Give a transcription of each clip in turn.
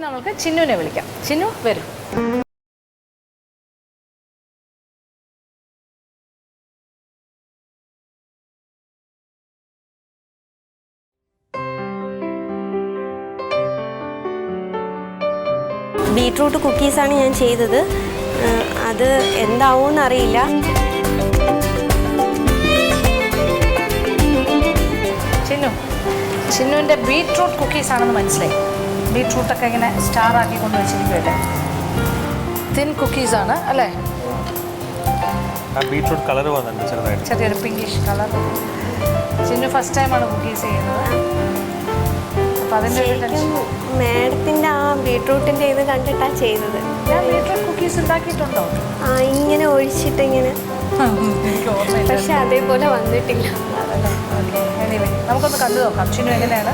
നമുക്ക് ചിന്നുവിനെ വിളിക്കാം. ചിന്നു വരും. ബീട്രൂട്ട് കുക്കീസാണ് ഞാൻ ചെയ്തത്. അത് എന്താവുമെന്ന് അറിയില്ല. ചിന്നുവിൻ്റെ ബീട്രൂട്ട് കുക്കീസാണെന്ന് മനസ്സിലായി. ബീട്രൂട്ടൊക്കെ ഇങ്ങനെ സ്റ്റാറാക്കി കൊണ്ട് വെച്ചിരിക്കുമല്ലേ. തിൻ കുക്കീസാണ് അല്ലേ? ബീട്രൂട്ട് കളർ വന്നിട്ടുണ്ട് ചെറുതായിട്ട്, ചെറിയൊരു പിങ്കിഷ് കളർ. ചിന്നു ഫസ്റ്റ് ടൈമാണ് കുക്കീസ് ചെയ്യുന്നത്. അപ്പം അതിൻ്റെ മാഡത്തിൻ്റെ ആ ബീട്രൂട്ടിൻ്റെ ഇത് കണ്ടിട്ടാണ് ചെയ്തത്. ഞാൻ ബീട്രൂട്ട് കുക്കീസ് ഉണ്ടാക്കിയിട്ടുണ്ടോ? ഇങ്ങനെ ഒഴിച്ചിട്ട് ഇങ്ങനെ, പക്ഷെ അതേപോലെ വന്നിട്ടില്ല. നമുക്കൊന്ന് കണ്ടു നോക്കാം ചിന്നു എങ്ങനെയാണ്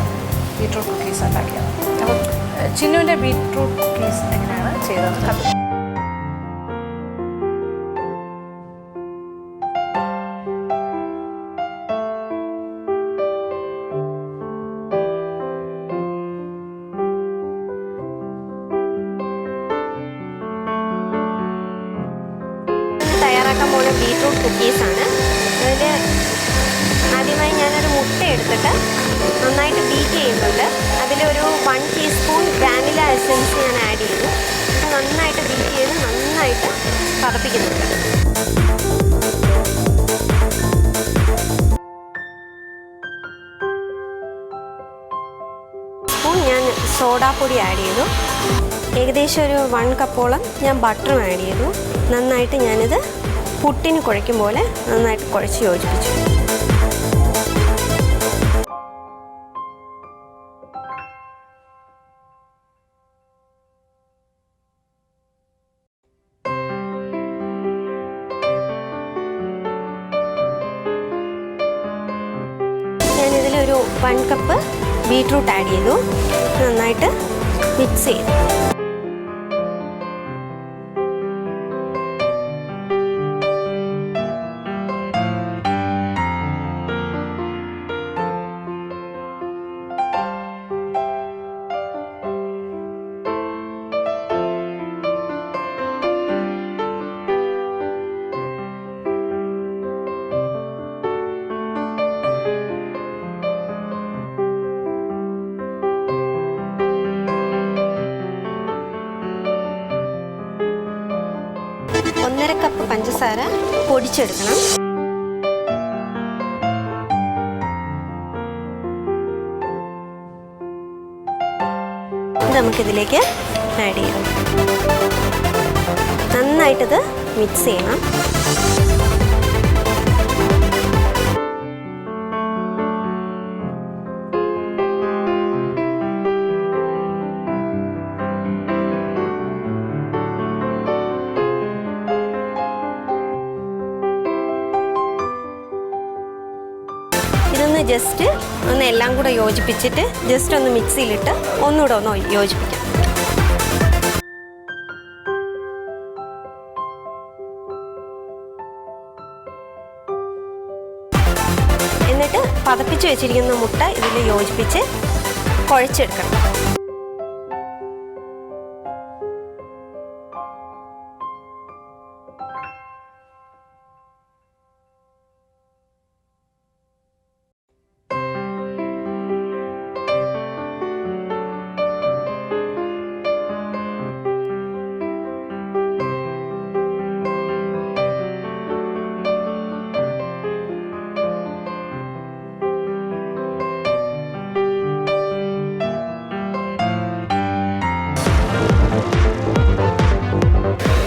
ബീട്രൂട്ട് കുക്കീസ് ഉണ്ടാക്കിയത്. അപ്പോൾ ചിന്നുവിൻ്റെ ബീട്രൂട്ട് കുക്കീസ് എങ്ങനെയാണ് ചെയ്തത് കണ്ടു. തയ്യാറാക്കാൻ പോകുന്ന ബീട്രൂട്ട് കുക്കീസാണ്. അതിൽ ആദ്യമായി ഞാനൊരു മുട്ട എടുത്തിട്ട് നന്നായിട്ട് ബീറ്റ് ചെയ്യുന്നുണ്ട്. അതിലൊരു 1 ടീസ്പൂൺ വാനില എസൻസ് ഞാൻ ആഡ് ചെയ്തു. നന്നായിട്ട് ബീറ്റ് ചെയ്ത് നന്നായിട്ട് പതപ്പിക്കുന്നുണ്ട്. സ്പൂൺ ഞാൻ സോഡാപ്പൊടി ആഡ് ചെയ്തു. ഏകദേശം ഒരു 1 കപ്പോളം ഞാൻ ബട്ടറും ആഡ് ചെയ്തു. നന്നായിട്ട് ഞാനിത് പുട്ടിന് കുഴയ്ക്കും പോലെ നന്നായിട്ട് കുഴച്ച് യോജിപ്പിച്ചു. ഞാനിതിലൊരു 1 കപ്പ് ബീട്രൂട്ട് ആഡ് ചെയ്തു. നന്നായിട്ട് മിക്സ് ചെയ്തു. ഒന്നര കപ്പ് പഞ്ചസാര പൊടിച്ചെടുക്കണം. നമുക്കിതിലേക്ക് ആഡ് ചെയ്യാം. നന്നായിട്ടത് മിക്സ് ചെയ്യണം. ഇതൊന്ന് ജസ്റ്റ് ഒന്ന് എല്ലാം കൂടെ യോജിപ്പിച്ചിട്ട് ജസ്റ്റ് ഒന്ന് മിക്സിയിലിട്ട് ഒന്നുകൂടെ ഒന്ന് യോജിപ്പിക്കാം. എന്നിട്ട് പതപ്പിച്ച് വെച്ചിരിക്കുന്ന മുട്ട ഇതിൽ യോജിപ്പിച്ച് കുഴച്ചെടുക്കണം.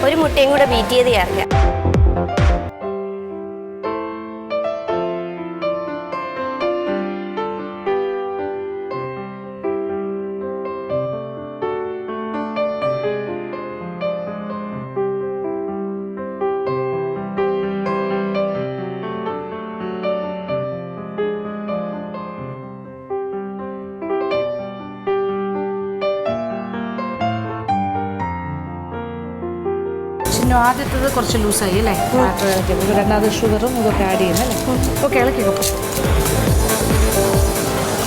ഒരു മുട്ടയും കൂടെ ബീറ്റ് ചെയ്ത് ചേർക്കാം. ആദ്യത്തത് കുറച്ച് ലൂസായി അല്ലേ? രണ്ടാമത് ഷുഗറും ഇതൊക്കെ ആഡ് ചെയ്യുന്നല്ലേ? ഓക്കെ, ഇളക്കി വെക്കും.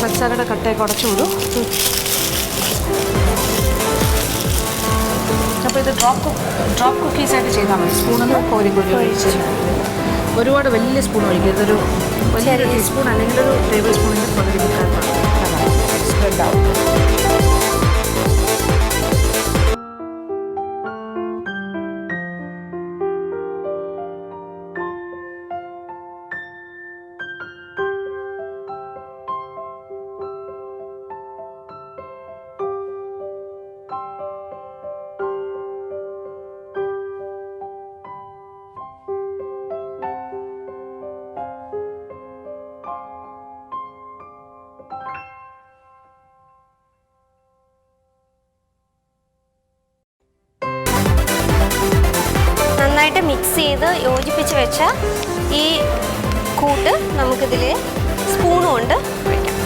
പഞ്ചസാരയുടെ കട്ടയൊക്കെ ഉടച്ചു വിടും. ഡ്രോപ്പ് കുക്കീസായിട്ട് ചെയ്താൽ മതി. സ്പൂണിൽ നിന്ന് കോരി ഒഴിച്ച് ഒരുപാട് വലിയ സ്പൂൺ ഒഴിക്കരുത്. ഒരു വലിയൊരു ടീസ്പൂൺ അല്ലെങ്കിൽ ഒരു ടേബിൾ സ്പൂണിൻ്റെ പകുതി സ്പ്രെഡ് ആവും. നന്നായിട്ട് മിക്സ് ചെയ്ത് യോജിപ്പിച്ച് വെച്ച ഈ കൂട്ട് നമുക്കിതിൽ സ്പൂൺ കൊണ്ട് വയ്ക്കാം.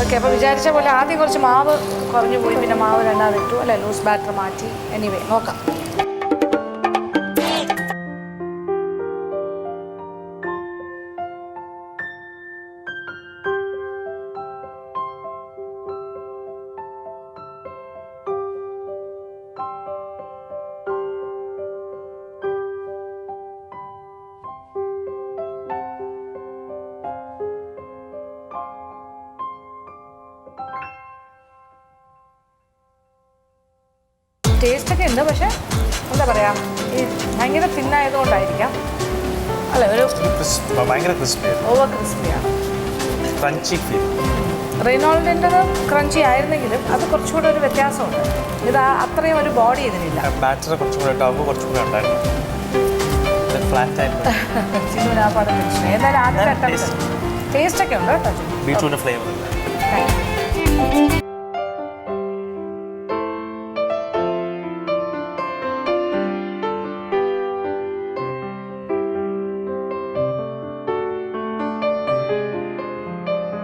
ഓക്കെ, അപ്പോൾ വിചാരിച്ച പോലെ ആദ്യം കുറച്ച് മാവ് കുറഞ്ഞു പോയി, പിന്നെ മാവ് രണ്ടാമത് ഇട്ടു അല്ലേ, ലൂസ് ബാറ്റർ മാറ്റി. എനിവേ നോക്കാം. ടേസ്റ്റൊക്കെ ഉണ്ട്, പക്ഷേ എന്താ പറയുക, ഈ ഭയങ്കര തിന്നായതുകൊണ്ടായിരിക്കാം അല്ലേ, ഒരു ഭയങ്കര ക്രിസ്പിയാണ്, ഓവർ ക്രിസ്പിയാണ്. Crunchy feel. റെയ്നോൾഡിൻ്റെത് ക്രഞ്ചി ആയിരുന്നെങ്കിലും അത് കുറച്ചുകൂടെ ഒരു വ്യത്യാസമുണ്ട്. ഇത് അത്രയും ഒരു ബോഡി ഇതിനില്ല. ബാറ്റർ കുറച്ചും കൂടെ ടവ് കുറച്ചും കൂടെ ഉണ്ടായിരുന്നു, ഫ്ലാറ്റ് ആയിട്ട്. ചിന്നുനാപ്പാട് പ്രശ്നം. ഏതായാലും ആദ്യം ടേസ്റ്റൊക്കെ ഉണ്ട് കേട്ടോ. ബീറ്റ്റൂട്ടിൻ്റെ ഫ്ലേവർ. Thank you.